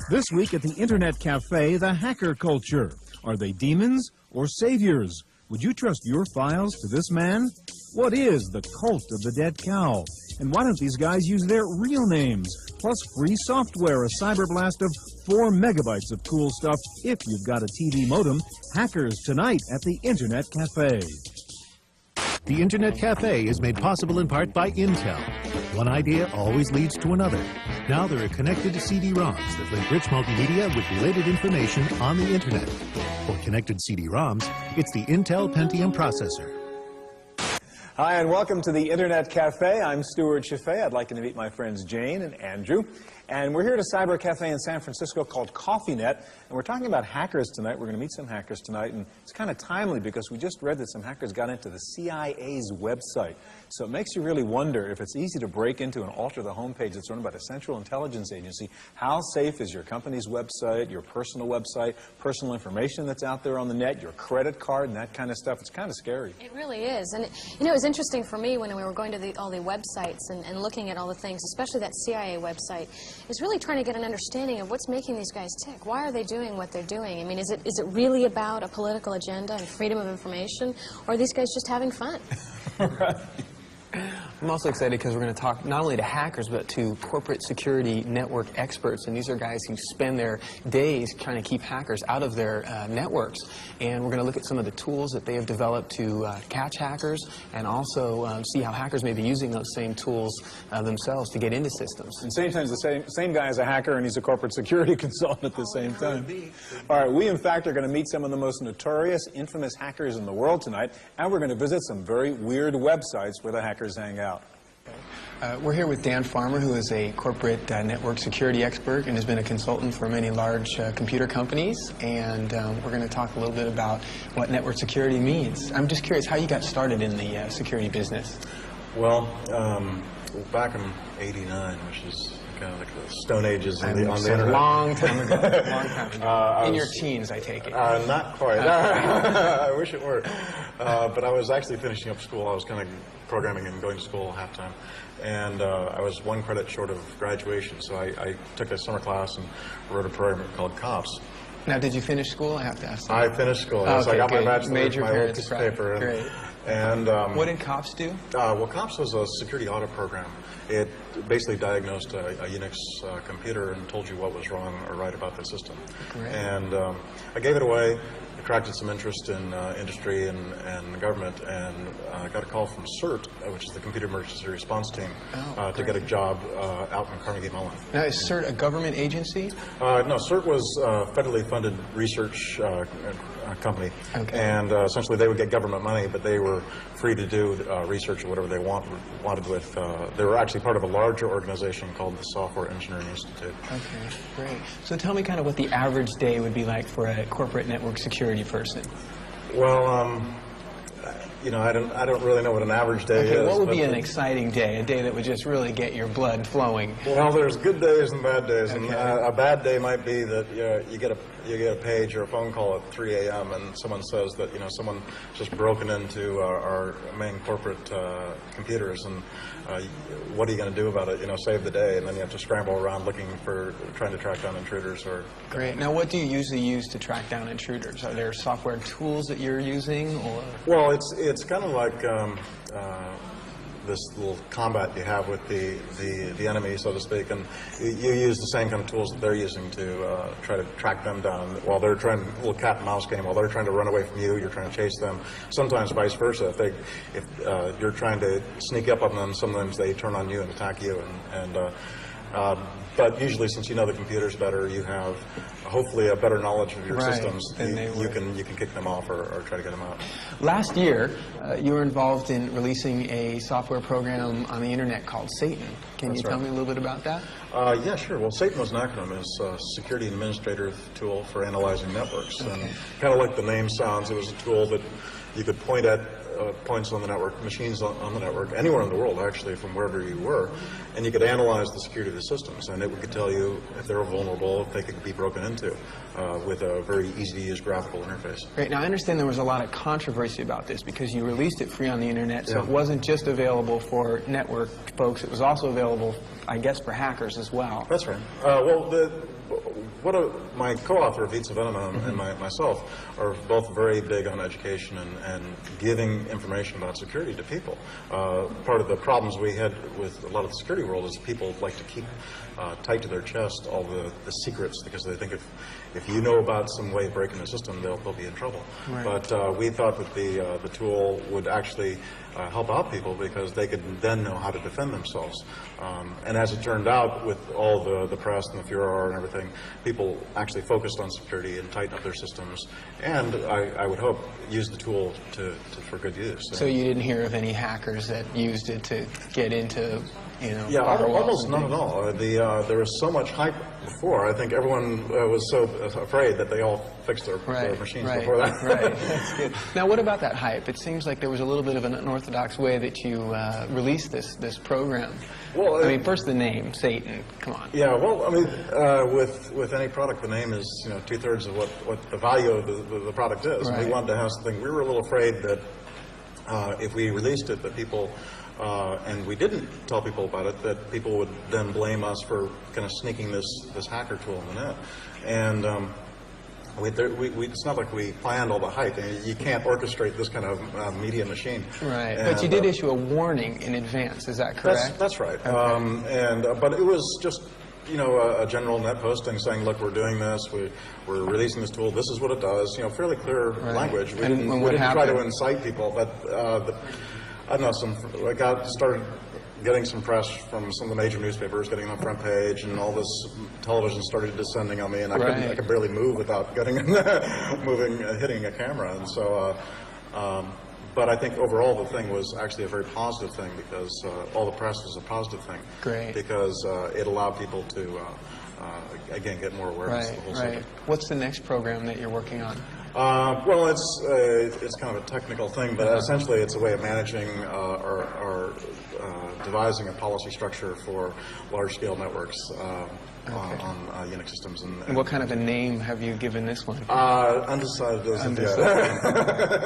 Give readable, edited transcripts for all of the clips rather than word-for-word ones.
This week at the Internet Cafe, the hacker culture. Are they demons or saviors? Would you trust your files to this man? What is the cult of the dead cow? And why don't these guys use their real names? Plus free software, a cyberblast of 4 megabytes of cool stuff if you've got a TV modem. Hackers tonight at the Internet Cafe. The Internet Cafe is made possible in part by Intel. One idea always leads to another. Now there are connected CD-ROMs that link rich multimedia with related information on the Internet. For connected CD-ROMs, it's the Intel Pentium processor. Hi, and welcome to the Internet Cafe. I'm Stuart Chaffee. I'd like you to meet my friends Jane and Andrew. And we're here at a cyber cafe in San Francisco called CoffeeNet. And we're talking about hackers tonight. We're going to meet some hackers tonight. And it's kind of timely because we just read that some hackers got into the CIA's website. So it makes you really wonder if it's easy to break into and alter the homepage that's run by the Central Intelligence Agency. How safe is your company's website, your personal website, personal information that's out there on the net, your credit card, and that kind of stuff? It's kind of scary. It really is. And, you know, it was interesting for me when we were going to all the websites and looking at all the things, especially that CIA website, is really trying to get an understanding of what's making these guys tick. Why are they doing what they're doing? I mean, is it really about a political agenda and freedom of information, or are these guys just having fun? Right. I'm also excited because we're going to talk not only to hackers, but to corporate security network experts. And these are guys who spend their days trying to keep hackers out of their networks. And we're going to look at some of the tools that they have developed to catch hackers, and also see how hackers may be using those same tools themselves to get into systems. And same time, the same guy is a hacker, and he's a corporate security consultant at the same time. All right, we in fact are going to meet some of the most notorious, infamous hackers in the world tonight, and we're going to visit some very weird websites where the hackers hang out. We're here with Dan Farmer, who is a corporate network security expert and has been a consultant for many large computer companies. And we're going to talk a little bit about what network security means. I'm just curious how you got started in the security business. Well, back in '89, which is kind of like the Stone Ages on the internet. A long time ago. Long time ago. In your teens, I take it. Not quite. I wish it were. But I was actually finishing up school. I was kind of programming and going to school half-time. And I was 1 credit short of graduation, so I took a summer class and wrote a program called COPS. Now, did you finish school? I have to ask that. I finished school. Oh, so I got good. my bachelor's, Made your my old parents piece of proud. paper. Great. And what did COPS do? Well, COPS was a security audit program. It basically diagnosed a Unix computer and told you what was wrong or right about the system. Great. And I gave it away, attracted some interest in industry and government, and got a call from CERT, which is the Computer Emergency Response Team, to get a job out in Carnegie Mellon. Now, is CERT a government agency? No, CERT was a federally funded research company. Okay. And essentially they would get government money, but they were free to do research or whatever they wanted with. They were actually part of a larger organization called the Software Engineering Institute. Okay, great. So tell me kind of what the average day would be like for a corporate network security person. Well, you know, I don't really know what an average day is. What would be an exciting day? A day that would just really get your blood flowing? Well, there's good days and bad days, and Okay. a bad day might be that you get a page or a phone call at 3 a.m. and someone says that someone just broken into our main corporate computers, and what are you going to do about it? Save the day, and then you have to scramble around trying to track down intruders. Great. Now, what do you usually use to track down intruders? Are there software tools that you're using, or? Well, it's kind of like this little combat you have with the enemy, so to speak, and you use the same kind of tools that they're using to try to track them down while they're trying a little cat and mouse game. While they're trying to run away from you, you're trying to chase them. Sometimes vice versa. If you're trying to sneak up on them, sometimes they turn on you and attack you. But usually, since you know the computers better, you have hopefully a better knowledge of your systems. You can kick them off or try to get them out. Last year, you were involved in releasing a software program on the internet called Satan. Can you tell me a little bit about that? Yeah, sure. Well, Satan was an acronym. It's a security administrator tool for analyzing networks. Okay. And kind of like the name sounds, it was a tool that you could point at points on the network, machines on the network, anywhere in the world, actually, from wherever you were, and you could analyze the security of the systems, and it could tell you if they were vulnerable, if they could be broken into, with a very easy-to-use graphical interface. Great. Now, I understand there was a lot of controversy about this because you released it free on the internet, so it wasn't just available for network folks, it was also available, I guess, for hackers as well. That's right. Well, my co-author, Vitsa Venema, and myself are both very big on education and giving information about security to people. Part of the problems we had with a lot of the security world is people like to keep tight to their chest all the secrets, because they think if you know about some way of breaking the system, they'll be in trouble. Right. But we thought that the tool would actually help out people, because they could then know how to defend themselves. And as it turned out, with all the press and the furor and everything, people actually focused on security and tightened up their systems, and I would hope use the tool for good use. So you didn't hear of any hackers that used it to get into, yeah, almost none at all. There was so much hype before. I think everyone was so afraid that they all fixed their machines before that. Right. That's good. Now, what about that hype? It seems like there was a little bit of an unorthodox way that you released this program. Well, I mean, first the name, Satan. Come on. Yeah. Well, I mean, with any product, the name is 2/3 of what the value of the product is. Right. And we wanted to have something. We were a little afraid that if we released it, that people. And we didn't tell people about it, that people would then blame us for kind of sneaking this hacker tool in the net. And it's not like we planned all the hype. You can't orchestrate this kind of media machine. Right. And, but you did issue a warning in advance, is that correct? That's right. Okay. But it was just a general net posting saying, look, we're doing this, we're releasing this tool, this is what it does, fairly clear language. We didn't try to incite people, but I don't know, started getting some press from some of the major newspapers, getting on the front page, and all this television started descending on me, and I could barely move without getting hitting a camera. And so, but I think overall the thing was actually a very positive thing, because all the press was a positive thing. Great. Because it allowed people to, again, get more awareness of the whole subject. What's the next program that you're working on? Well, it's kind of a technical thing, but essentially it's a way of managing or devising a policy structure for large-scale networks on Unix systems. And what kind of a name have you given this one? Undecided as of yet.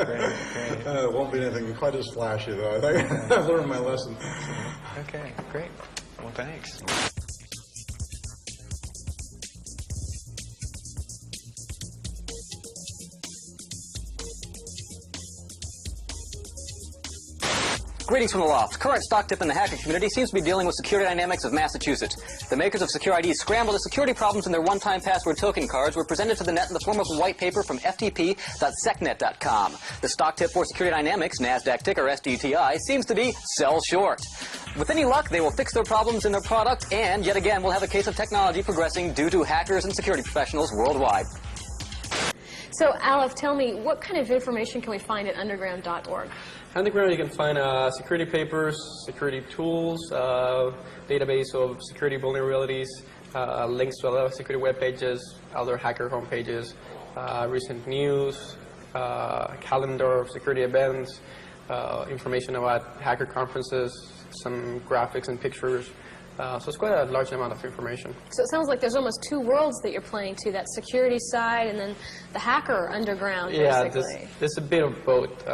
Great. It won't be anything quite as flashy, though. I think I've learned my lesson. Okay, great. Well, thanks. Greetings from the loft. Current stock tip in the hacker community seems to be dealing with Security Dynamics of Massachusetts. The makers of SecureID's scramble the security problems in their one-time password token cards were presented to the net in the form of a white paper from ftp.secnet.com. The stock tip for Security Dynamics, NASDAQ ticker SDTI, seems to be sell short. With any luck, they will fix their problems in their product, and yet again we'll have a case of technology progressing due to hackers and security professionals worldwide. So, Aleph, tell me, what kind of information can we find at underground.org? Underground, you can find security papers, security tools, database of security vulnerabilities, links to other security web pages, other hacker homepages, recent news, calendar of security events, information about hacker conferences, some graphics and pictures. So it's quite a large amount of information. So it sounds like there's almost two worlds that you're playing to, that security side and then the hacker underground, basically. Yeah, there's a bit of both.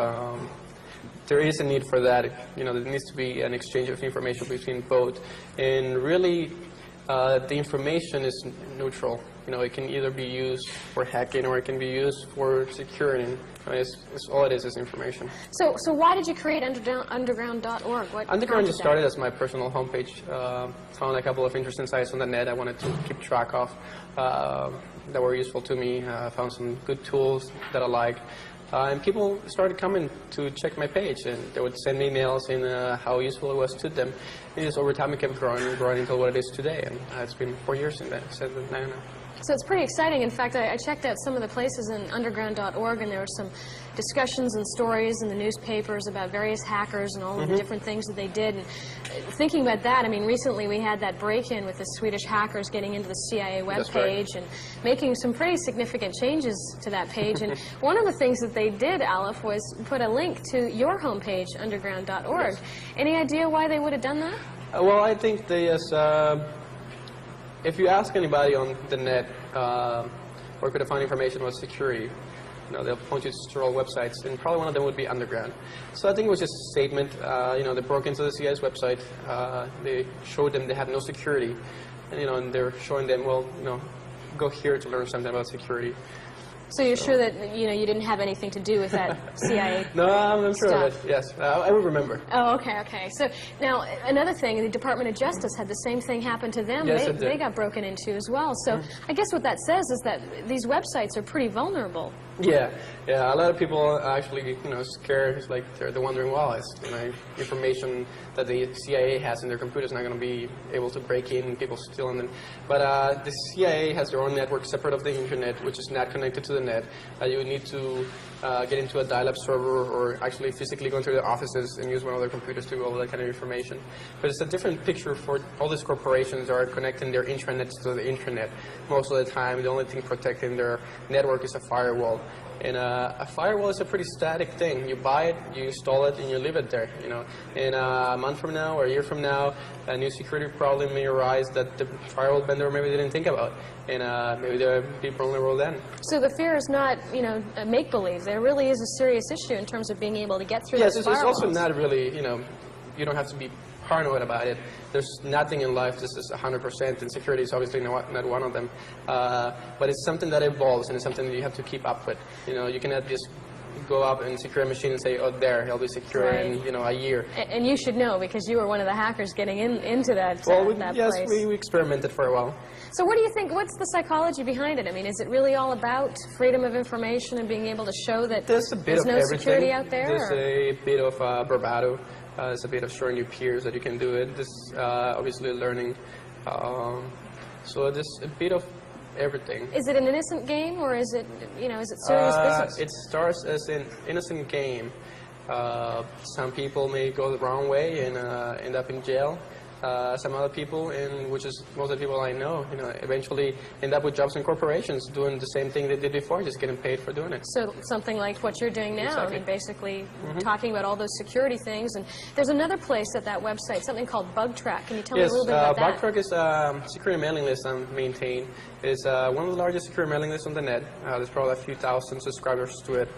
There is a need for that. There needs to be an exchange of information between both. And really, the information is neutral. It can either be used for hacking or it can be used for securing. It's all it is information. So why did you create underground.org? Underground just started as my personal homepage. Found a couple of interesting sites on the net I wanted to keep track of that were useful to me. Found some good tools that I liked. And people started coming to check my page, and they would send me emails saying how useful it was to them. And just over time it kept growing until what it is today. And it's been 4 years since that. So it's pretty exciting. In fact, I checked out some of the places in underground.org, and there were some discussions and stories in the newspapers about various hackers and all of the different things that they did. And thinking about that, I mean, recently we had that break-in with the Swedish hackers getting into the CIA webpage and making some pretty significant changes to that page. And one of the things that they did, Aleph, was put a link to your homepage, underground.org. Yes. Any idea why they would have done that? Well, I think they if you ask anybody on the net where could I find information about security, they'll point you to several websites, and probably one of them would be Underground. So I think it was just a statement. They broke into the CIA's website. They showed them they had no security, and they're showing them, well, go here to learn something about security. So you're sure that you didn't have anything to do with that CIA? No, I'm sure of stuff. it. Yes, I would remember. Oh, okay. So now another thing, the Department of Justice had the same thing happen to them. Yes, it did. They got broken into as well. So I guess what that says is that these websites are pretty vulnerable. Yeah. A lot of people actually, scared. It's like they're wondering, well, it's information that the CIA has in their computers not going to be able to break in, people stealing them. But the CIA has their own network separate of the internet, which is not connected to the net. You would need to get into a dial-up server or actually physically go into the offices and use one of their computers to go over that kind of information. But it's a different picture for all these corporations that are connecting their intranets to the internet. Most of the time, the only thing protecting their network is a firewall. And a firewall is a pretty static thing. You buy it, you install it, and you leave it there. And a month from now or a year from now, a new security problem may arise that the firewall vendor maybe didn't think about, and maybe they'll be vulnerable then. So the fear is not, a make-believe. There really is a serious issue in terms of being able to get through those firewalls. Yes, it's also not really, you don't have to be paranoid about it. There's nothing in life this is 100%, and security is obviously not one of them. But it's something that evolves, and it's something that you have to keep up with. You cannot just go up and secure a machine and say, oh, there, it'll be secure in a year. And you should know, because you were one of the hackers getting into that, that yes, place. we experimented for a while. So what do you think, what's the psychology behind it? I mean, is it really all about freedom of information and being able to show that there's no security out there? There's a bit of bravado. There's a bit of showing your peers that you can do it. This obviously learning. So there's a bit of everything. Is it an innocent game, or is it, is it serious business? It starts as an innocent game. Some people may go the wrong way and end up in jail. Some other people, which is most of the people I know, eventually end up with jobs in corporations doing the same thing they did before, just getting paid for doing it. So something like what you're doing now, Exactly. I mean, basically talking about all those security things. And there's another place at that website, something called BugTrack. Can you tell me a little bit about that? BugTrack is a security mailing list I maintain. It's one of the largest security mailing lists on the net. There's probably a few thousand subscribers to it.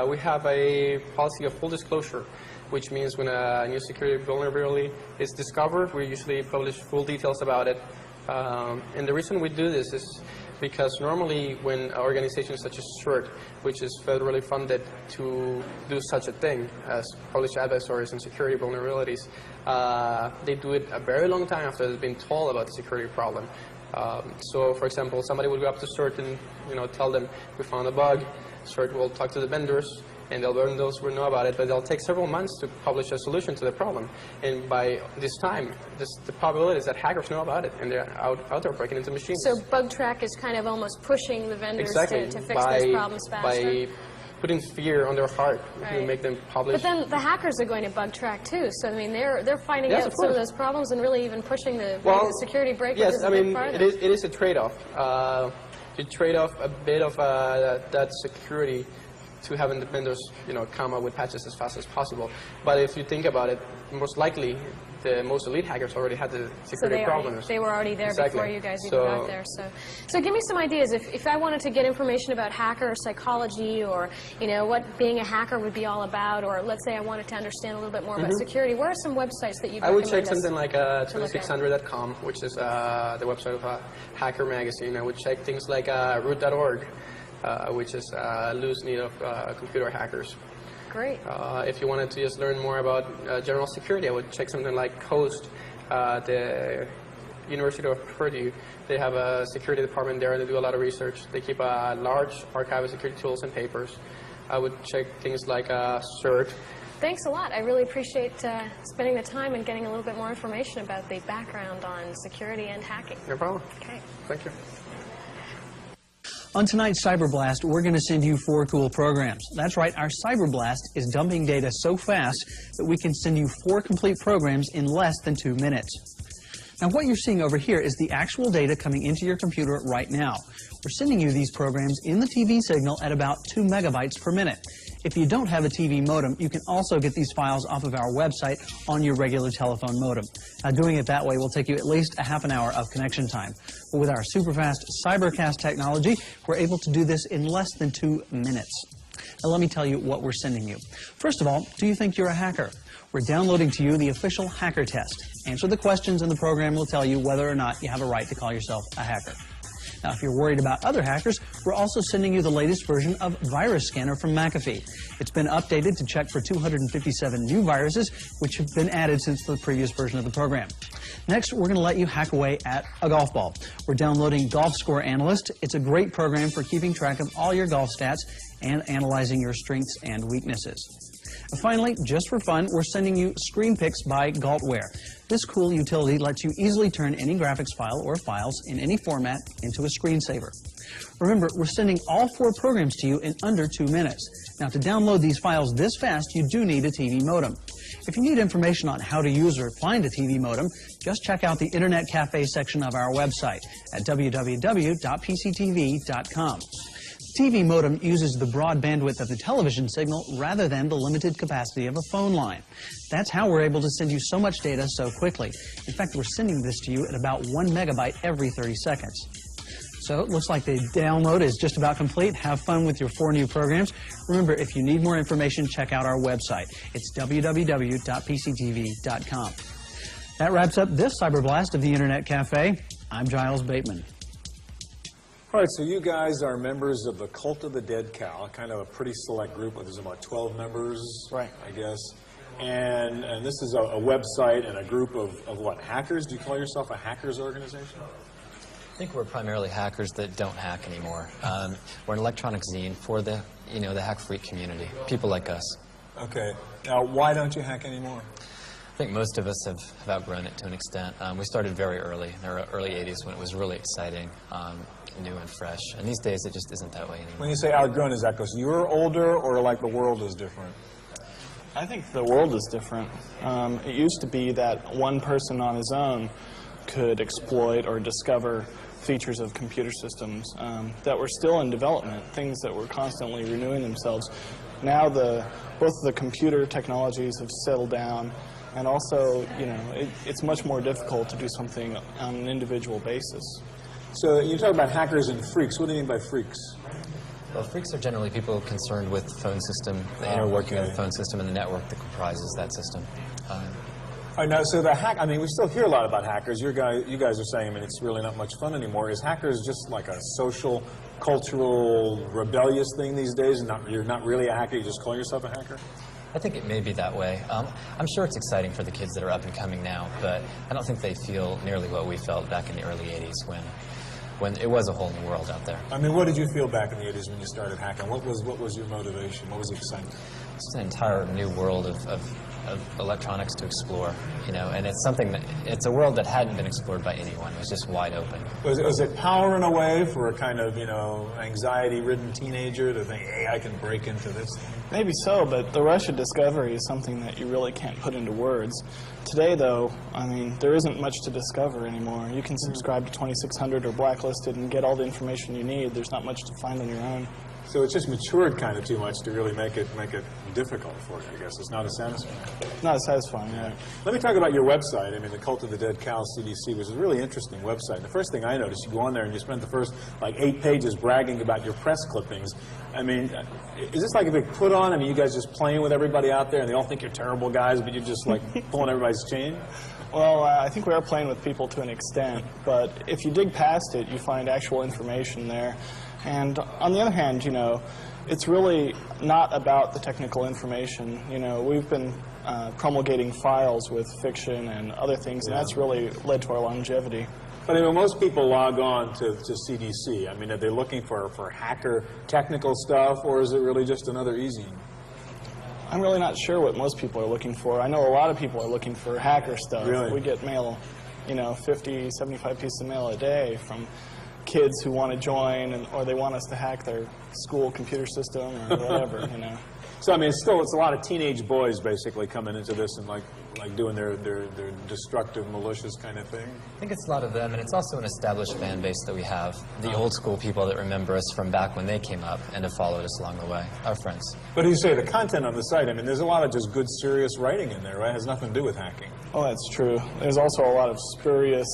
We have a policy of full disclosure, which means when a new security vulnerability is discovered, we usually publish full details about it. And the reason we do this is because normally when organizations such as CERT, which is federally funded to do such a thing as publish adversaries and security vulnerabilities, they do it a very long time after they've been told about the security problem. So, for example, somebody would go up to CERT and tell them, we found a bug. CERT will talk to the vendors, and they'll learn those who know about it, but they'll take several months to publish a solution to the problem. And by this time, the probability is that hackers know about it, and they're out there breaking into machines. So BugTrack is kind of almost pushing the vendors exactly. to fix those problems faster? By putting fear on their heart, right. to make them publish. But then the hackers are going to BugTrack too, so I mean they're finding out some of those problems and really even pushing the security breakage. Yes, is I a big mean part of it is a trade-off. You trade off a bit of that security to having the vendors, come up with patches as fast as possible. But if you think about it, most likely the most elite hackers already had the security problems. They were already there exactly. before you guys even got there. So give me some ideas. If I wanted to get information about hacker psychology, or what being a hacker would be all about, or let's say I wanted to understand a little bit more about security, where are some websites that you'd recommend? I would check something like 2600.com, which is the website of Hacker Magazine. I would check things like root.org. Which is a loose need of computer hackers. Great. If you wanted to just learn more about general security, I would check something like COAST, the University of Purdue. They have a security department there. They do a lot of research. They keep a large archive of security tools and papers. I would check things like CERT. Thanks a lot. I really appreciate spending the time and getting a little bit more information about the background on security and hacking. No problem. Okay. Thank you. On tonight's Cyberblast, we're going to send you 4 cool programs. That's right, our Cyberblast is dumping data so fast that we can send you 4 complete programs in less than 2 minutes. Now, what you're seeing over here is the actual data coming into your computer right now. We're sending you these programs in the TV signal at about 2 megabytes per minute. If you don't have a TV modem, you can also get these files off of our website on your regular telephone modem. Now, doing it that way will take you at least a half an hour of connection time. But with our super-fast Cybercast technology, we're able to do this in less than 2 minutes. Now, let me tell you what we're sending you. First of all, do you think you're a hacker? We're downloading to you the official hacker test. Answer the questions and the program will tell you whether or not you have a right to call yourself a hacker. Now, if you're worried about other hackers, we're also sending you the latest version of Virus Scanner from McAfee. It's been updated to check for 257 new viruses, which have been added since the previous version of the program. Next, we're going to let you hack away at a golf ball. We're downloading Golf Score Analyst. It's a great program for keeping track of all your golf stats and analyzing your strengths and weaknesses. And finally, just for fun, we're sending you ScreenPix by Galtware. This cool utility lets you easily turn any graphics file or files in any format into a screensaver. Remember, we're sending all 4 programs to you in under 2 minutes. Now, to download these files this fast, you do need a TV modem. If you need information on how to use or find a TV modem, just check out the Internet Cafe section of our website at www.pctv.com. The TV modem uses the broad bandwidth of the television signal rather than the limited capacity of a phone line. That's how we're able to send you so much data so quickly. In fact, we're sending this to you at about 1 megabyte every 30 seconds. So it looks like the download is just about complete. Have fun with your 4 new programs. Remember, if you need more information, check out our website. It's www.pctv.com. That wraps up this Cyberblast of the Internet Cafe. I'm Giles Bateman. All right, so you guys are members of the Cult of the Dead Cow, kind of a pretty select group. There's about 12 members, right? I guess. And this is a website and a group of what, hackers? Do you call yourself a hackers organization? I think we're primarily hackers that don't hack anymore. We're an electronic zine for the hack freak community, people like us. Okay. Now, why don't you hack anymore? I think most of us have outgrown it to an extent. We started very early, in the early 80s, when it was really exciting, new and fresh. And these days, it just isn't that way anymore. When you say outgrown, is that because you're older or like the world is different? I think the world is different. It used to be that one person on his own could exploit or discover features of computer systems that were still in development, things that were constantly renewing themselves. Now both the computer technologies have settled down, and also, it's much more difficult to do something on an individual basis. So you talk about hackers and freaks. What do you mean by freaks? Well, freaks are generally people concerned with the phone system, the inner working of the phone system, and the network that comprises that system. All right, now, so we still hear a lot about hackers. You guys are saying, it's really not much fun anymore. Is hackers just like a social, cultural, rebellious thing these days, and you're not really a hacker, you just call yourself a hacker? I think it may be that way. I'm sure it's exciting for the kids that are up and coming now, but I don't think they feel nearly what we felt back in the early 80s when it was a whole new world out there. What did you feel back in the 80s when you started hacking? What was your motivation? What was exciting? It's an entire new world of electronics to explore, and it's a world that hadn't been explored by anyone. It was just wide open. Was it power in a way for a kind of, anxiety-ridden teenager to think, hey, I can break into this thing? Maybe so, but the rush of discovery is something that you really can't put into words. Today, though, there isn't much to discover anymore. You can subscribe to 2600 or Blacklisted and get all the information you need. There's not much to find on your own. So it's just matured kind of too much to really make it difficult for you, I guess. It's not as satisfying. Not as satisfying, yeah. Let me talk about your website. The Cult of the Dead Cow CDC was a really interesting website. The first thing I noticed, you go on there and you spend the first 8 pages bragging about your press clippings. Is this like a big put on? You guys just playing with everybody out there and they all think you're terrible guys, but you're just pulling everybody's chain? Well, I think we are playing with people to an extent, but if you dig past it, you find actual information there. And on the other hand, it's really not about the technical information. We've been promulgating files with fiction and other things, and that's really led to our longevity. But most people log on to CDC. Are they looking for hacker technical stuff, or is it really just another easy? I'm really not sure what most people are looking for. I know a lot of people are looking for hacker stuff. Really? We get mail, 50, 75 pieces of mail a day from kids who want to join, or they want us to hack their school computer system or whatever, So it's a lot of teenage boys basically coming into this and doing their destructive, malicious kind of thing. I think it's a lot of them, and it's also an established fan base that we have. The old school people that remember us from back when they came up and have followed us along the way, our friends. But as you say, the content on the site, there's a lot of just good, serious writing in there, right? It has nothing to do with hacking. Oh, that's true. There's also a lot of spurious,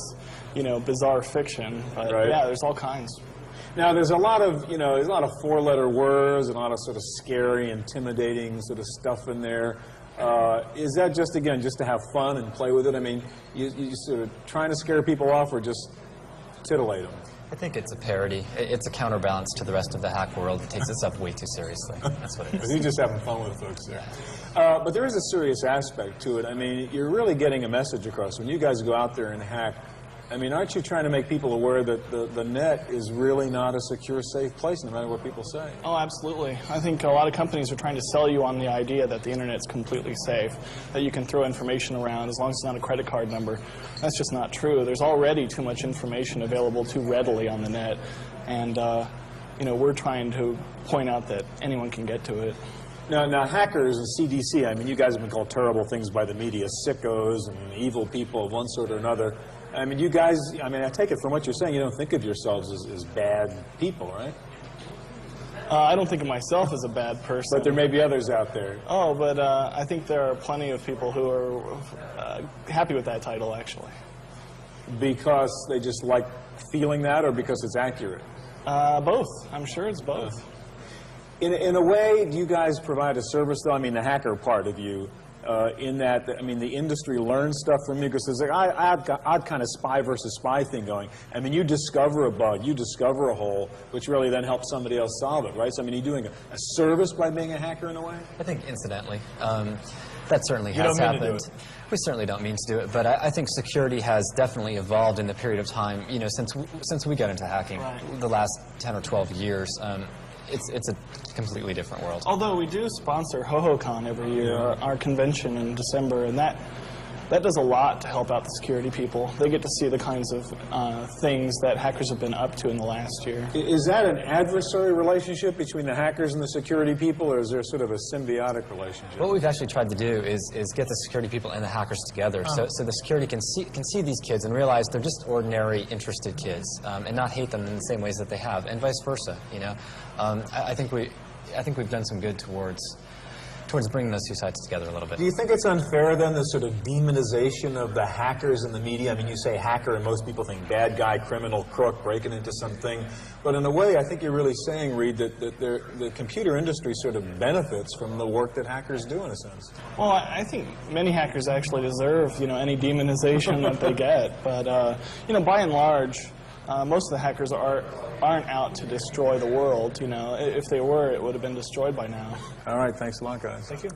bizarre fiction. But right. Yeah, there's all kinds. Now, there's a lot of 4-letter words and a lot of sort of scary, intimidating sort of stuff in there. Is that just to have fun and play with it? You sort of trying to scare people off or just titillate them? I think it's a parody. It's a counterbalance to the rest of the hack world. It takes itself way too seriously. That's what it is. He's just having fun with folks there. But there is a serious aspect to it. I mean, you're really getting a message across. When you guys go out there and hack, I mean, aren't you trying to make people aware that the net is really not a secure, safe place, no matter what people say? Oh, absolutely. I think a lot of companies are trying to sell you on the idea that the internet's completely safe, that you can throw information around as long as it's not a credit card number. That's just not true. There's already too much information available too readily on the net, and you know, we're trying to point out that anyone can get to it. Now, hackers and CDC, I mean, you guys have been called terrible things by the media, sickos and evil people of one sort or another. I mean, you guys, I mean, I take it from what you're saying, you don't think of yourselves as bad people, right? I don't think of myself as a bad person. But there may be others out there. Oh, but I think there are plenty of people who are happy with that title, actually. Because they just like feeling that, or because it's accurate? Both. I'm sure it's both. In a way, do you guys provide a service, though? I mean, the hacker part of you, in that, I mean, the industry learns stuff from you, because there's like odd kind of spy versus spy thing going. I mean, you discover a bug, you discover a hole, which really then helps somebody else solve it, right? So, I mean, you're doing a service by being a hacker in a way? I think incidentally. That certainly has happened. We certainly don't mean to do it, but I think security has definitely evolved in the period of time, you know, since we got into hacking, the last 10 or 12 years. It's a completely different world. Although we do sponsor HoHoCon every year, our convention in December, and that does a lot to help out the security people. They get to see the kinds of things that hackers have been up to in the last year. Is that an adversary relationship between the hackers and the security people, or is there sort of a symbiotic relationship? What we've actually tried to do is get the security people and the hackers together, so the security can see these kids and realize they're just ordinary, interested kids, and not hate them in the same ways that they have, and vice versa. You know, I think we've done some good towards bringing those two sides together a little bit. Do you think it's unfair, then, the sort of demonization of the hackers in the media? I mean, you say hacker, and most people think bad guy, criminal, crook, breaking into something. But in a way, I think you're really saying, Reed, that the computer industry sort of benefits from the work that hackers do, in a sense. Well, I think many hackers actually deserve, you know, any demonization that they get. But, you know, by and large, most of the hackers aren't out to destroy the world. You know, if they were, it would have been destroyed by now. All right, thanks a lot, guys. Thank you.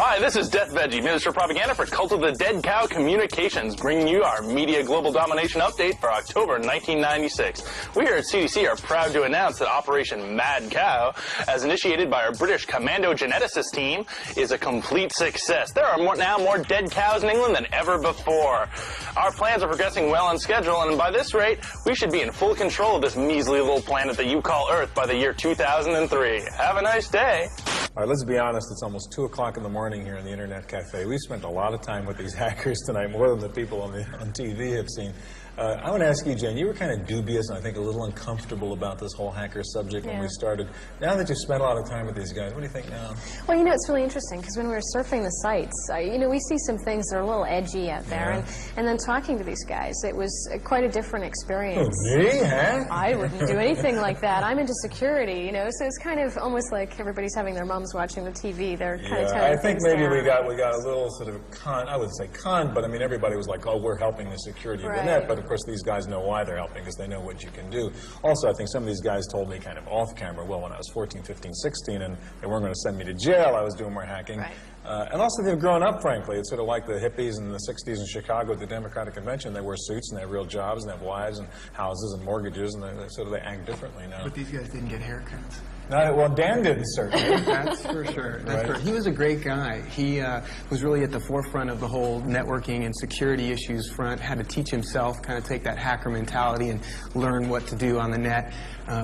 Hi, this is Death Veggie, Minister of Propaganda for Cult of the Dead Cow Communications, bringing you our Media Global Domination update for October 1996. We here at CDC are proud to announce that Operation Mad Cow, as initiated by our British Commando Geneticist team, is a complete success. There are now more dead cows in England than ever before. Our plans are progressing well on schedule, and by this rate, we should be in full control of this measly little planet that you call Earth by the year 2003. Have a nice day. All right, let's be honest, it's almost 2 o'clock in the morning here in the Internet Cafe. We've spent a lot of time with these hackers tonight, more than the people on TV have seen. I want to ask you, Jane, you were kind of dubious and I think a little uncomfortable about this whole hacker subject when we started. Now that you've spent a lot of time with these guys, what do you think now? Well, you know, it's really interesting because when we were surfing the sites, you know, we see some things that are a little edgy out there. And then talking to these guys, it was quite a different experience. Oh, me, huh? I wouldn't do anything like that. I'm into security, you know, so it's kind of almost like everybody's having their moms watching the TV. They're kind of telling I think things maybe down. we got a little sort of I wouldn't say con, but I mean, everybody was like, oh, we're helping the security of the net. But of course, these guys know why they're helping because they know what you can do. Also, I think some of these guys told me kind of off camera, well, when I was 14, 15, 16, and they weren't going to send me to jail, I was doing more hacking. And also, they've grown up, frankly. It's sort of like the hippies in the 60s in Chicago at the Democratic Convention. They wear suits and they have real jobs and they have wives and houses and mortgages, and they act differently now. But these guys didn't get haircuts. Well, Dan didn't, certainly. That's for sure. He was a great guy. He was really at the forefront of the whole networking and security issues front, had to teach himself, kind of take that hacker mentality and learn what to do on the net.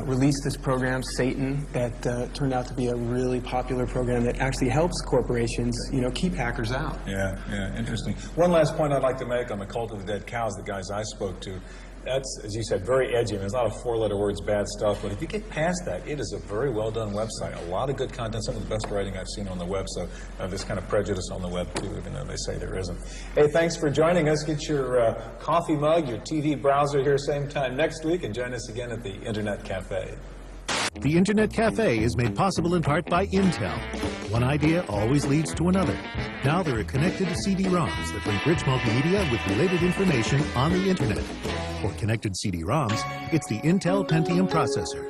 Released this program, Satan, that turned out to be a really popular program that actually helps corporations, you know, keep hackers out. Yeah, interesting. One last point I'd like to make on the Cult of the Dead Cows, the guys I spoke to. That's, as you said, very edgy. I mean, it's not a four-letter words, bad stuff, but if you get past that, it is a very well-done website. A lot of good content, some of the best writing I've seen on the web, so there's kind of prejudice on the web, too, even though they say there isn't. Hey, thanks for joining us. Get your coffee mug, your TV browser here same time next week, and join us again at the Internet Cafe. The Internet Cafe is made possible in part by Intel. One idea always leads to another. Now there are connected CD-ROMs that link rich multimedia with related information on the Internet. For connected CD-ROMs, it's the Intel Pentium processor.